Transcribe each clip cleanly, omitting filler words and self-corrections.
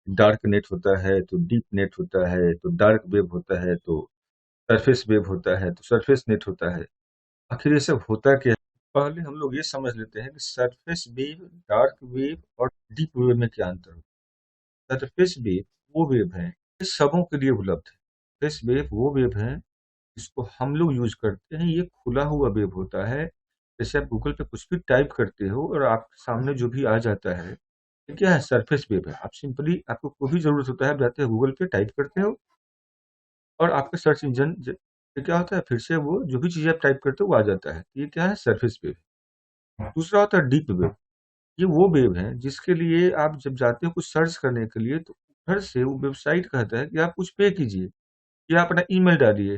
Dark net होता है, तो डीप नेट होता है, तो डार्क वेब होता है, तो सरफेस वेब होता है, तो सरफेस नेट होता है। आखिर ये सब होता क्या है? पहले हम लोग ये समझ लेते हैं कि सरफेस वेव, डार्क वेव और डीप वेव में क्या अंतर है। सरफेस वेव वो वेव है ये सबों के लिए उपलब्ध है। सरफेस वेव वो वेव है जिसको हम लोग यूज करते हैं। ये खुला हुआ वेब होता है। जैसे आप गूगल पे कुछ भी टाइप करते हो और आपके सामने जो भी आ जाता है, ये क्या है? सरफेस वेब है। आप सिंपली, आपको कोई भी जरूरत होता है, आप जाते हो गूगल पे टाइप करते हो और आपके सर्च इंजन ये क्या होता है, फिर से वो जो भी चीज़ आप टाइप करते हो वो आ जाता है। ये क्या है? Surface web. दूसरा होता है डीप वेब। ये वो वेब है जिसके लिए आप जब जाते हो कुछ सर्च करने के लिए, तो उधर से वो वेबसाइट कहता है कि आप कुछ पे कीजिए या अपना ईमेल डालिए।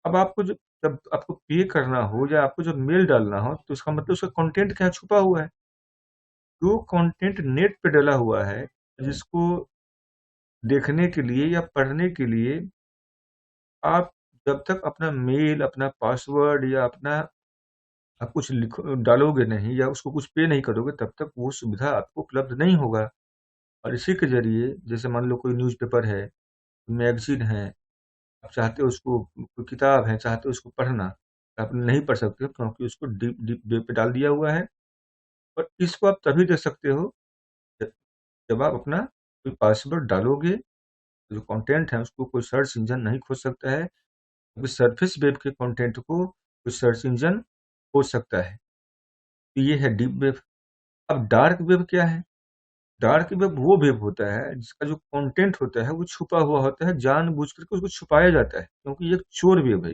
अब आपको जब आपको पे करना हो या आपको जब मेल डालना हो, तो इसका मतलब उसका कंटेंट क्या छुपा हुआ है। जो कंटेंट नेट पे डला हुआ है, जिसको देखने के लिए या पढ़ने के लिए आप जब तक अपना मेल, अपना पासवर्ड या अपना आप कुछ लिखो डालोगे नहीं या उसको कुछ पे नहीं करोगे, तब तक वो सुविधा आपको उपलब्ध नहीं होगा। और इसी के ज़रिए, जैसे मान लो कोई न्यूज़पेपर है, मैगज़ीन है, आप चाहते हो उसको, कोई किताब है, चाहते हो उसको पढ़ना, आप नहीं पढ़ सकते हो क्योंकि उसको डीप डीप वेब पे डाल दिया हुआ है। और इसको आप तभी देख सकते हो जब जब आप अपना कोई पासवर्ड डालोगे, तो जो कंटेंट है उसको कोई सर्च इंजन नहीं खोज सकता है, क्योंकि सरफेस वेब के कंटेंट को कोई सर्च इंजन खोज सकता है। तो ये है डीप वेब। अब डार्क वेब क्या है? डार्क वेब वो वेब होता है जिसका जो कंटेंट होता है वो छुपा हुआ होता है, जानबूझ करके उसको छुपाया जाता है, क्योंकि ये एक चोर वेब है।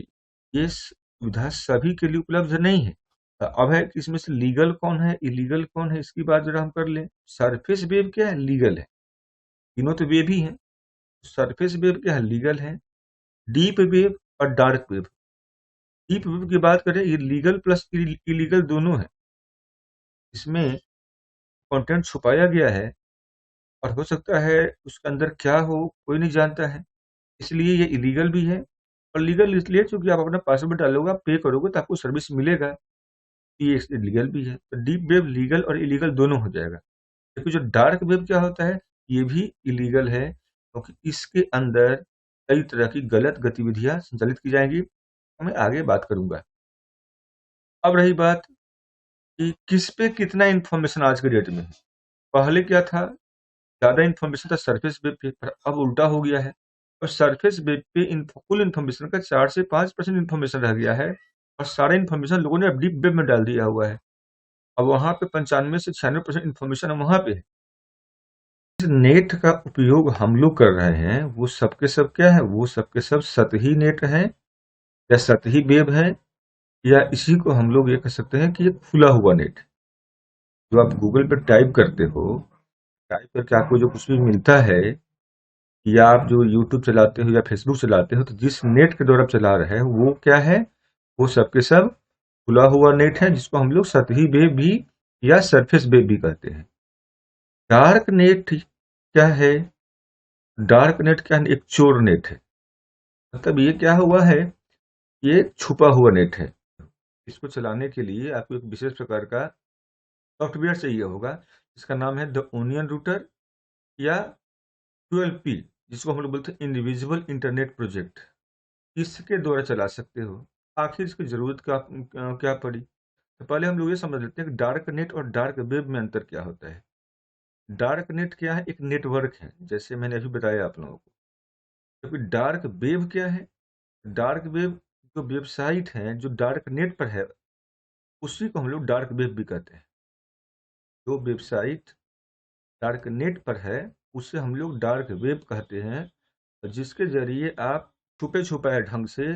ये सुविधा सभी के लिए उपलब्ध नहीं है। अब है कि इसमें से लीगल कौन है, इलीगल कौन है, इसकी बात जरा हम कर लें। सरफेस वेब क्या है? लीगल है। तीनों तो वेब ही हैं। सरफेस वेब क्या है? लीगल है। डीप वेब और डार्क वेब। डीप वेब की बात करें, ये लीगल प्लस इलीगल दोनों है। इसमें कंटेंट छुपाया गया है और हो सकता है उसके अंदर क्या हो कोई नहीं जानता है, इसलिए ये इलीगल भी है। और लीगल इसलिए क्योंकि आप अपना पासवर्ड डालोगे, आप पे करोगे तो आपको सर्विस मिलेगा। ये लीगल भी है। तो डीप वेब लीगल और इलीगल दोनों हो जाएगा। क्योंकि जो डार्क वेब क्या होता है, ये भी इलीगल है, क्योंकि इसके अंदर कई तरह की गलत गतिविधियां संचालित की जाएंगी। मैं आगे बात करूंगा। अब रही बात कि किस पे कितना इंफॉर्मेशन आज के डेट में है। पहले क्या था? ज्यादा इंफॉर्मेशन था सरफेस वेब पे, पर अब उल्टा हो गया है। और सरफेस वेब पे कुल इंफॉर्मेशन का 4 से 5% इंफॉर्मेशन रह गया है, और सारा इंफॉर्मेशन लोगों ने अब डीप वेब में डाल दिया हुआ है। अब वहां पे 95 से 96% इंफॉर्मेशन वहां पे है। जिस नेट का उपयोग हम लोग कर रहे हैं, वो सब के सब क्या है? वो सब के सब सतही नेट है या सतही वेब है, या इसी को हम लोग ये कह सकते हैं कि ये खुला हुआ नेट है। जो आप गूगल पे टाइप करते हो, टाइप करके आपको जो कुछ भी मिलता है, या आप जो यूट्यूब चलाते हो या फेसबुक चलाते हो, तो जिस नेट के द्वारा आप चला रहे हैं वो क्या है? वो सब के सब खुला हुआ नेट है, जिसको हम लोग सतही वेब भी या सरफेस वेब भी कहते हैं। डार्क नेट क्या है? डार्क नेट क्या है? एक चोर नेट है। मतलब ये क्या हुआ है? ये छुपा हुआ नेट है। इसको चलाने के लिए आपको एक विशेष प्रकार का सॉफ्टवेयर चाहिए होगा, जिसका नाम है द ओनियन रूटर या 12P, जिसको हम लोग बोलते हैं इंडिविजुअल इंटरनेट प्रोजेक्ट। इसके द्वारा चला सकते हो। आखिर इसकी जरूरत क्या पड़ी? तो पहले हम लोग ये समझ लेते हैं कि डार्क नेट और डार्क वेब में अंतर क्या होता है। डार्क नेट क्या है? एक नेटवर्क है, जैसे मैंने अभी बताया आप लोगों को। क्योंकि डार्क वेब क्या है? डार्क वेब जो वेबसाइट है जो डार्क नेट पर है, उसी को हम लोग डार्क वेब भी कहते हैं। जो वेबसाइट डार्क नेट पर है, उसे हम लोग डार्क वेब कहते हैं। जिसके जरिए आप छुपे छुपाए ढंग से,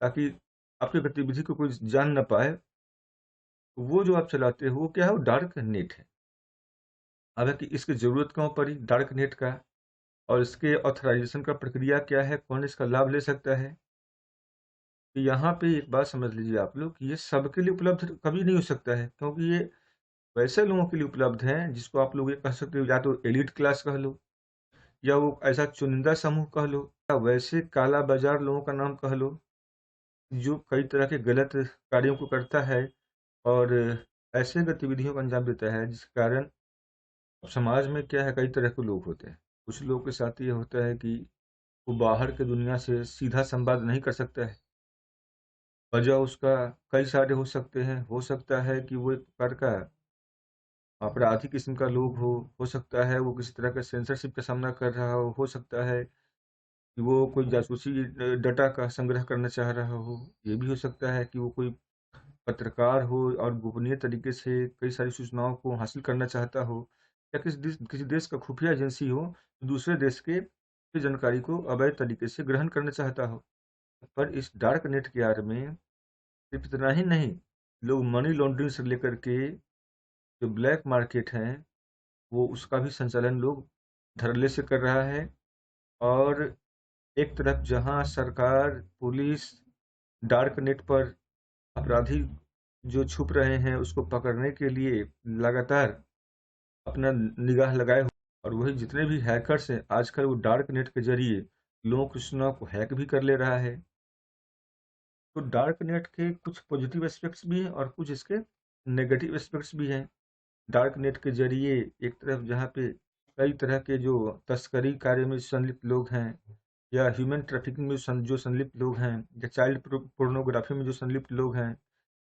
ताकि आपकी गतिविधि को कोई जान ना पाए, तो वो जो आप चलाते हो वो क्या है? वो डार्क नेट है। हालांकि इसकी जरूरत क्यों पड़ी डार्क नेट का, और इसके ऑथराइजेशन का प्रक्रिया क्या है, कौन इसका लाभ ले सकता है? तो यहाँ पे एक बात समझ लीजिए आप लोग कि ये सबके लिए उपलब्ध कभी नहीं हो सकता है, क्योंकि ये वैसे लोगों के लिए उपलब्ध है जिसको आप लोग ये कह सकते हो, या तो एलिट क्लास कह लो, या वो ऐसा चुनिंदा समूह कह लो, या वैसे काला बाजार लोगों का नाम कह लो, जो कई तरह के गलत कार्यों को करता है और ऐसे गतिविधियों को अंजाम देता है जिसके कारण अब समाज में क्या है, कई तरह के लोग होते हैं। कुछ लोगों के साथ ये होता है कि वो बाहर के दुनिया से सीधा संवाद नहीं कर सकता है। वजह उसका कई सारे हो सकते हैं। हो सकता है कि वो एक प्रकार का आपराधिक किस्म का लोग हो सकता है वो किसी तरह का सेंसरशिप का सामना कर रहा हो सकता है कि वो कोई जासूसी डाटा का संग्रह करना चाह रहा हो। ये भी हो सकता है कि वो कोई पत्रकार हो और गोपनीय तरीके से कई सारी सूचनाओं को हासिल करना चाहता हो, या किसी देश का खुफिया एजेंसी हो जो दूसरे देश की जानकारी को अवैध तरीके से ग्रहण करना चाहता हो। पर इस डार्क नेट के आड़ में सिर्फ इतना ही नहीं, लोग मनी लॉन्ड्रिंग से लेकर के जो ब्लैक मार्केट है वो उसका भी संचालन लोग धड़ल्ले से कर रहा है। और एक तरफ जहां सरकार, पुलिस डार्क नेट पर अपराधी जो छुप रहे हैं उसको पकड़ने के लिए लगातार अपना निगाह लगाए हुए, और वही जितने भी हैकर्स हैं आजकल वो डार्क नेट के जरिए लोगों की सूचनाओं को हैक भी कर ले रहा है। तो डार्क नेट के कुछ पॉजिटिव एस्पेक्ट्स भी हैं और कुछ इसके नेगेटिव एस्पेक्ट्स भी हैं। डार्क नेट के जरिए एक तरफ जहाँ पे कई तरह के जो तस्करी कार्य में संलिप्त लोग हैं, या ह्यूमन ट्रैफिकिंग में जो संलिप्त लोग हैं, या चाइल्ड पोर्नोग्राफी में जो संलिप्त लोग हैं,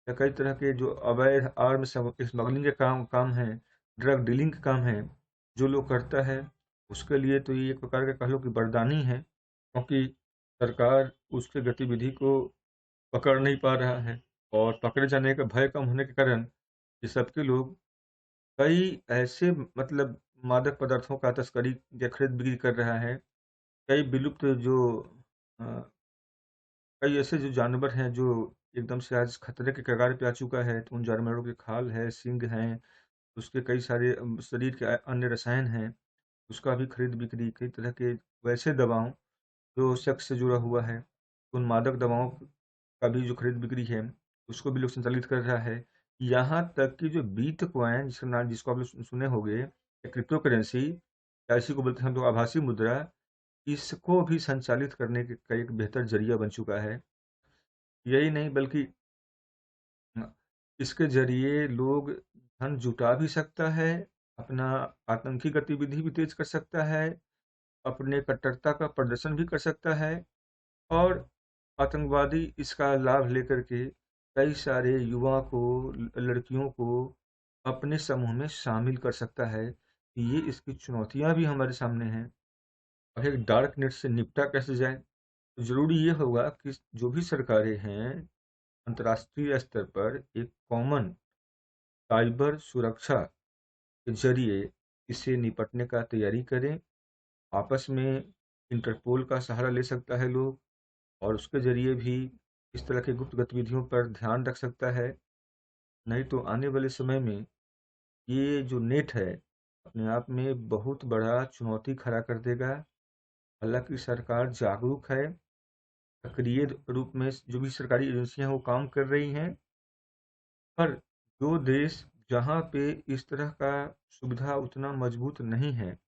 या कई तरह के जो अवैध आर्म स्मगलिंग के काम हैं, ड्रग डीलिंग के काम हैं, जो लोग करता है उसके लिए तो ये एक प्रकार का कह लो कि वरदानी है, क्योंकि सरकार उसके गतिविधि को पकड़ नहीं पा रहा है। और पकड़े जाने का भय कम होने के कारण ये सबके लोग कई ऐसे मतलब मादक पदार्थों का तस्करी या खरीद बिक्री कर रहा है। कई विलुप्त जो अ, कई ऐसे जो जानवर हैं जो एकदम से आज खतरे के कगार पे आ चुका है, तो उन जानवरों के खाल है, सींग हैं, उसके कई सारे शरीर के अन्य रसायन हैं, उसका भी खरीद बिक्री, कई तरह के वैसे दवाओं जो सेक्स से जुड़ा हुआ है, उन मादक दवाओं का भी जो खरीद बिक्री है उसको भी लोग संचालित कर रहा है। यहाँ तक कि जो बिटकॉइन जिसका नाम, जिसको आप लोग सुने होंगे, या क्रिप्टो करेंसी, या इसी को बोलते हैं हम लोग आभासी मुद्रा, इसको भी संचालित करने का एक बेहतर जरिया बन चुका है। यही नहीं बल्कि इसके जरिए लोग धन जुटा भी सकता है, अपना आतंकी गतिविधि भी तेज कर सकता है, अपने कट्टरता का प्रदर्शन भी कर सकता है, और आतंकवादी इसका लाभ लेकर के कई सारे युवा को, लड़कियों को अपने समूह में शामिल कर सकता है। ये इसकी चुनौतियां भी हमारे सामने हैं। और एक डार्क नेट से निपटा कैसे जाए, तो जरूरी ये होगा कि जो भी सरकारें हैं अंतर्राष्ट्रीय स्तर पर एक कॉमन साइबर सुरक्षा के जरिए इससे निपटने का तैयारी करें। आपस में इंटरपोल का सहारा ले सकता है लोग, और उसके जरिए भी इस तरह की गुप्त गतिविधियों पर ध्यान रख सकता है। नहीं तो आने वाले समय में ये जो नेट है अपने आप में बहुत बड़ा चुनौती खड़ा कर देगा। हालांकि सरकार जागरूक है, सक्रिय रूप में जो भी सरकारी एजेंसियां हैं वो काम कर रही हैं, पर जो देश जहाँ पे इस तरह का सुविधा उतना मजबूत नहीं है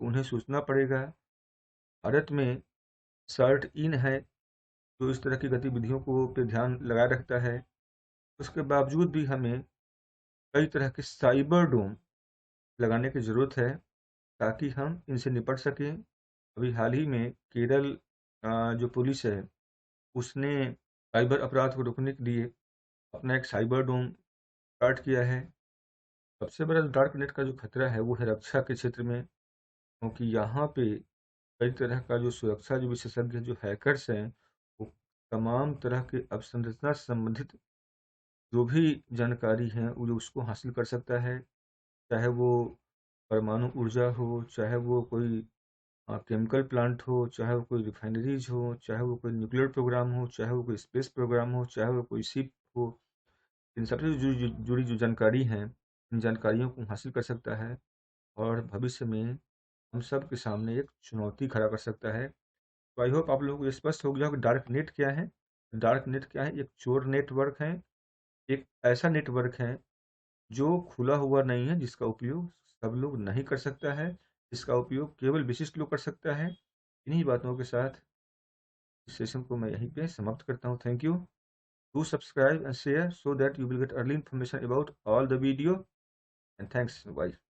उन्हें सोचना पड़ेगा। भारत में सर्ट इन है जो इस तरह की गतिविधियों को पे ध्यान लगाए रखता है। उसके बावजूद भी हमें कई तरह के साइबर डोम लगाने की ज़रूरत है ताकि हम इनसे निपट सकें। अभी हाल ही में केरल जो पुलिस है उसने साइबर अपराध को रोकने के लिए अपना एक साइबर डोम स्टार्ट किया है। सबसे बड़ा डार्क नेट का जो खतरा है वो है रक्षा के क्षेत्र में, क्योंकि यहाँ पे कई तरह का जो सुरक्षा जो विशेषज्ञ जो हैकर्स हैं वो तमाम तरह के अवसंरचना से संबंधित जो भी जानकारी है वो उसको हासिल कर सकता है। चाहे वो परमाणु ऊर्जा हो, चाहे वो कोई केमिकल प्लांट हो, चाहे वो कोई रिफाइनरीज हो, चाहे वो कोई न्यूक्लियर प्रोग्राम हो, चाहे वो कोई स्पेस प्रोग्राम हो, चाहे वो कोई शिप हो, इन सबसे जुड़ी जो जानकारी है इन जानकारियों को हासिल कर सकता है, और भविष्य में हम सब के सामने एक चुनौती खड़ा कर सकता है। तो आई होप आप लोगों को ये स्पष्ट हो गया कि डार्क नेट क्या है। डार्क नेट क्या है? एक चोर नेटवर्क है, एक ऐसा नेटवर्क है जो खुला हुआ नहीं है, जिसका उपयोग सब लोग नहीं कर सकता है, जिसका उपयोग केवल विशिष्ट लोग कर सकता है। इन्हीं बातों के साथ इस सेशन को मैं यहीं पे समाप्त करता हूँ। Thank you. Do subscribe and share so that you will get early information about all the video, and thanks. Bye.